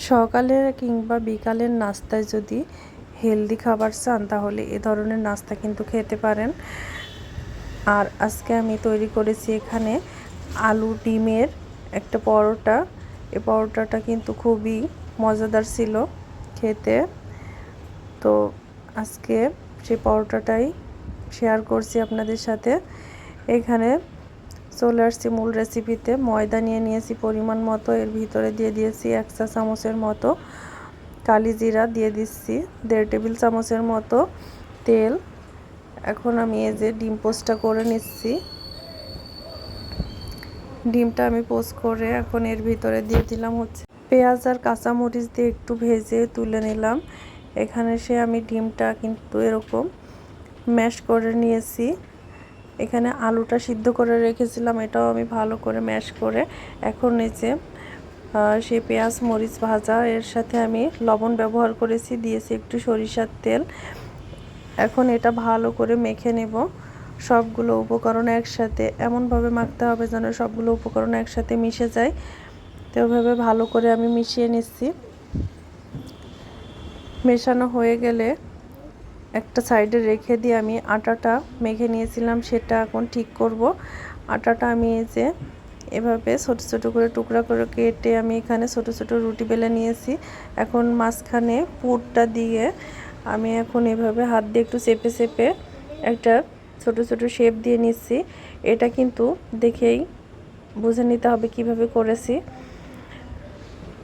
সকালের কিংবা বিকালের নাস্তায় যদি হেলদি খাবার চান তাহলে এ ধরনের নাস্তা কিন্তু খেতে পারেন। আর আজকে আমি তৈরি করেছি এখানে আলু ডিমের একটা পরোটা। এই পরোটাটা কিন্তু খুবই মজাদার ছিল খেতে। তো আজকে সেই পরোটাটাই শেয়ার করছি আপনাদের সাথে। এখানে চলে আসছি মূল রেসিপিতে। ময়দা নিয়ে নিয়েছি পরিমাণ মতো, এর ভিতরে দিয়ে দিয়েছি 1 চা চামচের মতো কালি জিরা, দিয়ে দিচ্ছি 1.5 টেবিল চামচের মতো তেল। এখন আমি এই যে ডিম পোস্টটা করে নিচ্ছি। ডিমটা আমি পোস্ট করে এখন এর ভিতরে দিয়ে দিলাম হচ্ছে পেঁয়াজ আর কাঁচামরিচ দিয়ে একটু ভেজে তুলে নিলাম। এখানে আমি ডিমটা কিন্তু এরকম ম্যাশ করে নিয়েছি। এখানে আলুটা সিদ্ধ করে রেখেছিলাম, এটাও আমি ভালো করে ম্যাশ করে এখন এই যে সেই পেঁয়াজ মরিচ ভাজা, এর সাথে আমি লবণ ব্যবহার করেছি, দিয়েছি একটু সরিষার তেল। এখন এটা ভালো করে মেখে নেব সবগুলো উপকরণ একসাথে। এমনভাবে মাখতে হবে যেন সবগুলো উপকরণ একসাথে মিশে যায়। তো ওইভাবে ভালো করে আমি মিশিয়ে নিচ্ছি। মেশানো হয়ে গেলে একটা সাইডে রেখে দিয়ে আমি আটাটা মেখে নিয়েছিলাম, সেটা এখন ঠিক করব। আটাটা আমি এই যে এভাবে ছোট ছোট করে টুকরা করে কেটে আমি এখানে ছোট ছোট রুটি বেলে নিয়েছি। এখন মাঝখানে পুরটা দিয়ে আমি এখন এভাবে হাত দিয়ে একটু চেপে চেপে একটা ছোট ছোট শেপ দিয়ে নিচ্ছি। এটা কিন্তু দেখেই বুঝে নিতে হবে কিভাবে করেছি।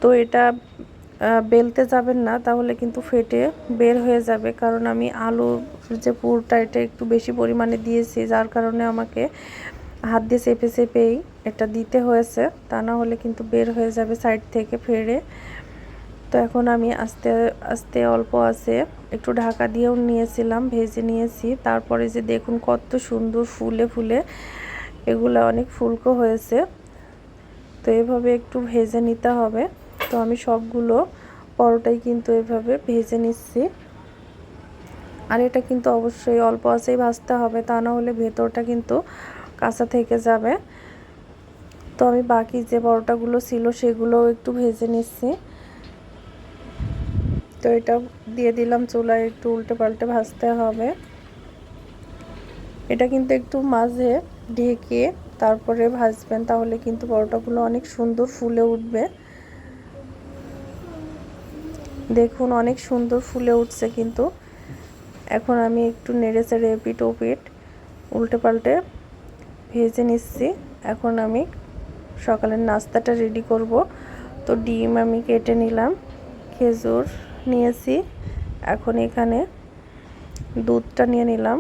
তো এটা বেলতে যাবেন না, তাহলে কিন্তু ফেটে বের হয়ে যাবে, কারণ আমি আলুর যে পুরটা এটা একটু বেশি পরিমাণে দিয়েছি, যার কারণে আমাকে হাত দিয়ে চেপে চেপেই এটা দিতে হয়েছে, তা না হলে কিন্তু বের হয়ে যাবে সাইড থেকে ফেড়ে। তো এখন আমি আস্তে আস্তে অল্প আছে একটু ঢাকা দিয়েও নিয়েছিলাম, ভেজে নিয়েছি। তারপরে যে দেখুন কত সুন্দর ফুলে ফুলে এগুলো অনেক ফুলকো হয়েছে। তো এভাবে একটু ভেজে নিতে হবে। তো আমি সবগুলো পরোটাই কিন্তু এভাবে ভেজে নিচ্ছি। আর এটা কিন্তু অবশ্যই অল্প আঁচেই ভাজতে হবে, তা না হলে ভেতরটা কিন্তু কাঁচা থেকে যাবে। তো আমি বাকি যে পরোটাগুলো ছিল সেগুলো একটু ভেজে নিচ্ছি। তো এটা দিয়ে দিলাম চুলায়, একটু উল্টে পাল্টে ভাজতে হবে। এটা কিন্তু একটু মাঝে ঢেকে তারপরে ভাজবেন, তাহলে কিন্তু পরোটাগুলো অনেক সুন্দর ফুলে উঠবে। দেখুন অনেক সুন্দর ফুলে উঠছে কিন্তু। এখন আমি একটু নেড়ে চেড়ে এপিট ওপিট উল্টে পাল্টে ভেজে নিচ্ছি। এখন আমি সকালের নাস্তাটা রেডি করব। তো ডিম আমি কেটে নিলাম, খেজুর নিয়েছি। এখন এখানে দুধটা নিয়ে নিলাম,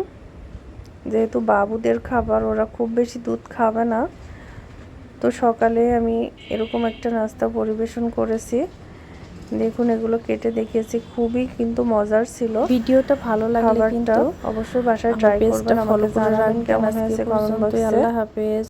যেহেতু বাবুদের খাবার, ওরা খুব বেশি দুধ খাবে না। তো সকালে আমি এরকম একটা নাস্তা পরিবেশন করেছি। দেখুন এগুলো কেটে দেখিয়েছি, খুবই কিন্তু মজার ছিল। ভিডিওটা ভালো লাগলে কিন্তু অবশ্যই বাসায় ট্রাই করবেন, আমাকে জানাবেন কেমন হয়েছে কমেন্ট বক্সে। আল্লাহ হাফেজ।